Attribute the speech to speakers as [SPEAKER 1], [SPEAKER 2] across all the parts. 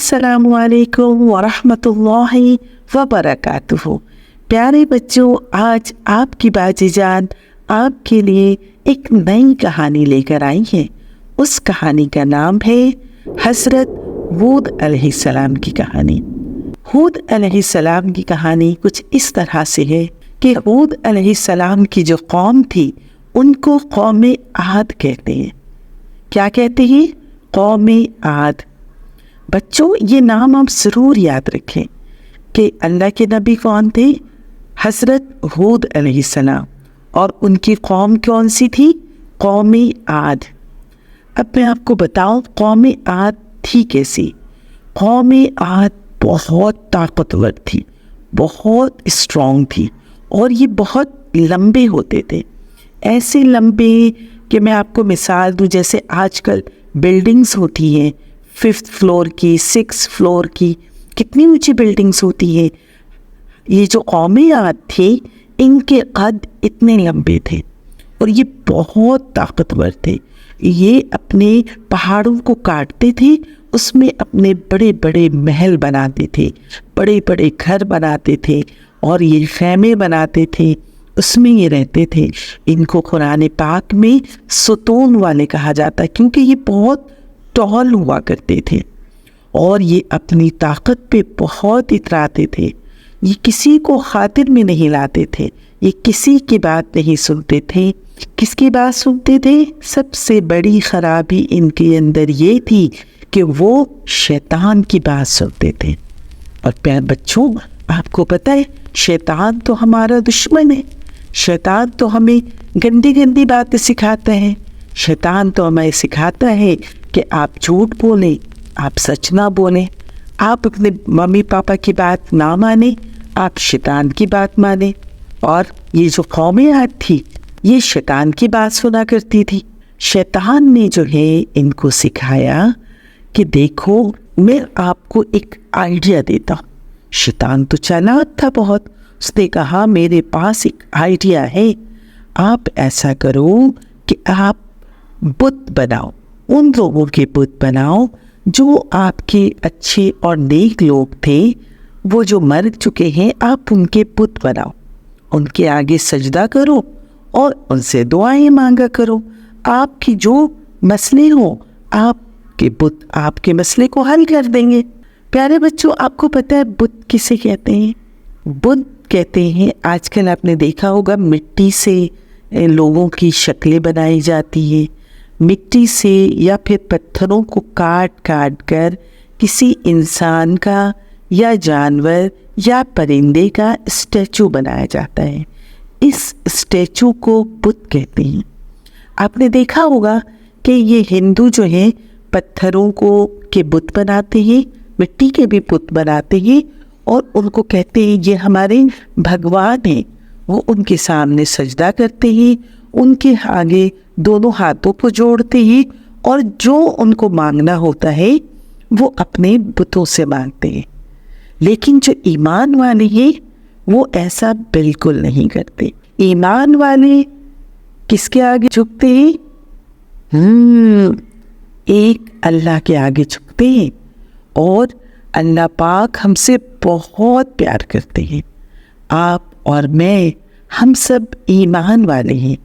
[SPEAKER 1] السلام علیکم ورحمۃ اللہ وبرکاتہ۔ پیارے بچوں، آج آپ کی باجی جان آپ کے لیے ایک نئی کہانی لے کر آئی ہے۔ اس کہانی کا نام ہے حضرت ہود علیہ السلام کی کہانی۔ ہود علیہ السلام کی کہانی کچھ اس طرح سے ہے کہ ہود علیہ السلام کی جو قوم تھی ان کو قوم عاد کہتے ہیں۔ کیا کہتے ہیں؟ قوم عاد۔ بچوں، یہ نام آپ ضرور یاد رکھیں کہ اللہ کے نبی کون تھے؟ حضرت ہود علیہ السلام، اور ان کی قوم کون سی تھی؟ قوم عاد۔ اب میں آپ کو بتاؤں قوم عاد تھی کیسی۔ قوم عاد بہت طاقتور تھی، بہت اسٹرانگ تھی، اور یہ بہت لمبے ہوتے تھے، ایسے لمبے کہ میں آپ کو مثال دوں، جیسے آج کل بلڈنگز ہوتی ہیں 5th فلور کی، 6th فلور کی، کتنی اونچی بلڈنگز ہوتی ہیں۔ یہ جو قوم عاد تھے ان کے قد اتنے لمبے تھے اور یہ بہت طاقتور تھے۔ یہ اپنے پہاڑوں کو کاٹتے تھے، اس میں اپنے بڑے بڑے محل بناتے تھے، بڑے بڑے گھر بناتے تھے، اور یہ خیمے بناتے تھے، اس میں یہ رہتے تھے۔ ان کو قرآن پاک میں ستون والے کہا جاتا ہے، کیونکہ یہ بہت ٹال ہوا کرتے تھے اور یہ اپنی طاقت پہ بہت اتراتے تھے۔ یہ کسی کو خاطر میں نہیں لاتے تھے، یہ کسی کی بات نہیں سنتے تھے۔ کس کی بات سنتے تھے؟ سب سے بڑی خرابی ان کے اندر یہ تھی کہ وہ شیطان کی بات سنتے تھے۔ اور پیارے بچوں، آپ کو پتہ ہے شیطان تو ہمارا دشمن ہے۔ شیطان تو ہمیں گندی گندی باتیں سکھاتا ہے۔ شیطان تو ہمیں سکھاتا ہے کہ آپ جھوٹ بولیں، آپ سچ نہ بولیں، آپ اپنے ممی پاپا کی بات نہ مانیں، آپ شیطان کی بات مانیں۔ اور یہ جو قوم عاد تھی یہ شیطان کی بات سنا کرتی تھی۔ شیطان نے جو ہے ان کو سکھایا کہ دیکھو میں آپ کو ایک آئیڈیا دیتا ہوں۔ شیطان تو چالاک تھا بہت، اس نے کہا میرے پاس ایک آئیڈیا ہے، آپ ایسا کرو کہ آپ بت بناؤ، ان لوگوں کے بت بناؤ جو آپ کے اچھے اور نیک لوگ تھے، وہ جو مر چکے ہیں، آپ ان کے بت بناؤ، ان کے آگے سجدہ کرو اور ان سے دعائیں مانگا کرو۔ آپ کی جو مسئلے ہوں آپ کے بت آپ کے مسئلے کو حل کر دیں گے۔ پیارے بچوں، آپ کو پتہ ہے بت کسے کہتے ہیں؟ بت کہتے ہیں، آج کل آپ نے دیکھا ہوگا مٹی سے لوگوں کی شکلیں بنائی جاتی ہیں، مٹی سے یا پھر پتھروں کو کاٹ کاٹ کر کسی انسان کا یا جانور یا پرندے کا اسٹیچو بنایا جاتا ہے۔ اس اسٹیچو کو بت کہتے ہیں۔ آپ نے دیکھا ہوگا کہ یہ ہندو جو ہیں پتھروں کو کے بت بناتے ہیں، مٹی کے بھی بت بناتے ہیں، اور ان کو کہتے ہیں یہ ہمارے بھگوان ہیں۔ وہ ان کے سامنے سجدہ کرتے ہیں، ان کے آگے دونوں ہاتھوں کو جوڑتے ہیں، اور جو ان کو مانگنا ہوتا ہے وہ اپنے بتوں سے مانگتے ہیں۔ لیکن جو ایمان والے ہیں وہ ایسا بالکل نہیں کرتے۔ ایمان والے کس کے آگے جھکتے ہیں؟ ایک اللہ کے آگے جھکتے ہیں، اور اللہ پاک ہم سے بہت پیار کرتے ہیں۔ آپ اور میں، ہم سب ایمان والے ہیں،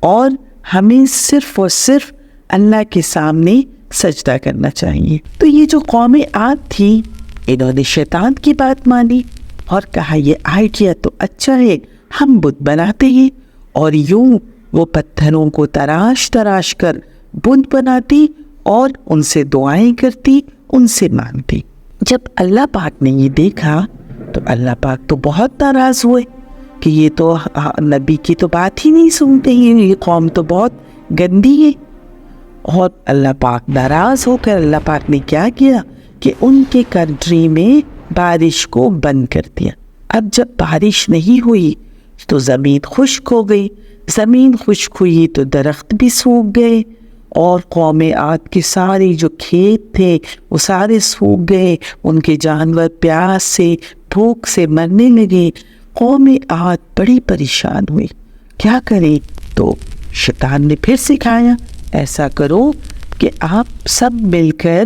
[SPEAKER 1] اور ہمیں صرف اور صرف اللہ کے سامنے سجدہ کرنا چاہیے۔ تو یہ جو قوم عاد تھی انہوں نے شیطان کی بات مانی اور کہا یہ آئیڈیا تو اچھا ہے، ہم بت بناتے ہیں، اور یوں وہ پتھروں کو تراش تراش کر بت بناتی اور ان سے دعائیں کرتی، ان سے مانگتی۔ جب اللہ پاک نے یہ دیکھا تو اللہ پاک تو بہت ناراض ہوئے کہ یہ تو نبی کی تو بات ہی نہیں سنتے ہیں، یہ قوم تو بہت گندی ہے۔ اور اللہ پاک ناراض ہو کر اللہ پاک نے کیا کیا کہ ان کے کنٹری میں بارش کو بند کر دیا۔ اب جب بارش نہیں ہوئی تو زمین خشک ہو گئی، زمین خشک ہوئی تو درخت بھی سوکھ گئے، اور قوم عاد کے سارے جو کھیت تھے وہ سارے سوکھ گئے، ان کے جانور پیاس سے بھوک سے مرنے لگے۔ قوم عاد بڑی پریشان ہوئی، کیا کریں؟ تو شیطان نے پھر سکھایا ایسا کرو کہ آپ سب مل کر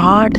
[SPEAKER 1] 8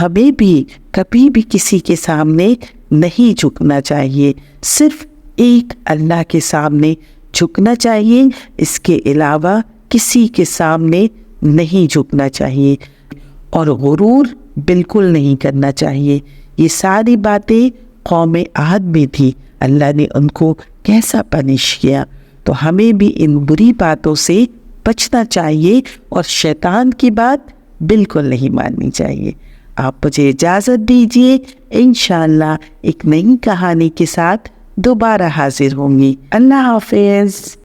[SPEAKER 1] ہمیں بھی کبھی بھی کسی کے سامنے نہیں جھکنا چاہیے، صرف ایک اللہ کے سامنے جھکنا چاہیے، اس کے علاوہ کسی کے سامنے نہیں جھکنا چاہیے، اور غرور بالکل نہیں کرنا چاہیے۔ یہ ساری باتیں قوم عاد میں تھی، اللہ نے ان کو کیسا پنش کیا، تو ہمیں بھی ان بری باتوں سے بچنا چاہیے اور شیطان کی بات بالکل نہیں ماننی چاہیے۔ آپ مجھے اجازت دیجیے، انشاءاللہ ایک نئی کہانی کے ساتھ دوبارہ حاضر ہوں گی۔ اللہ حافظ۔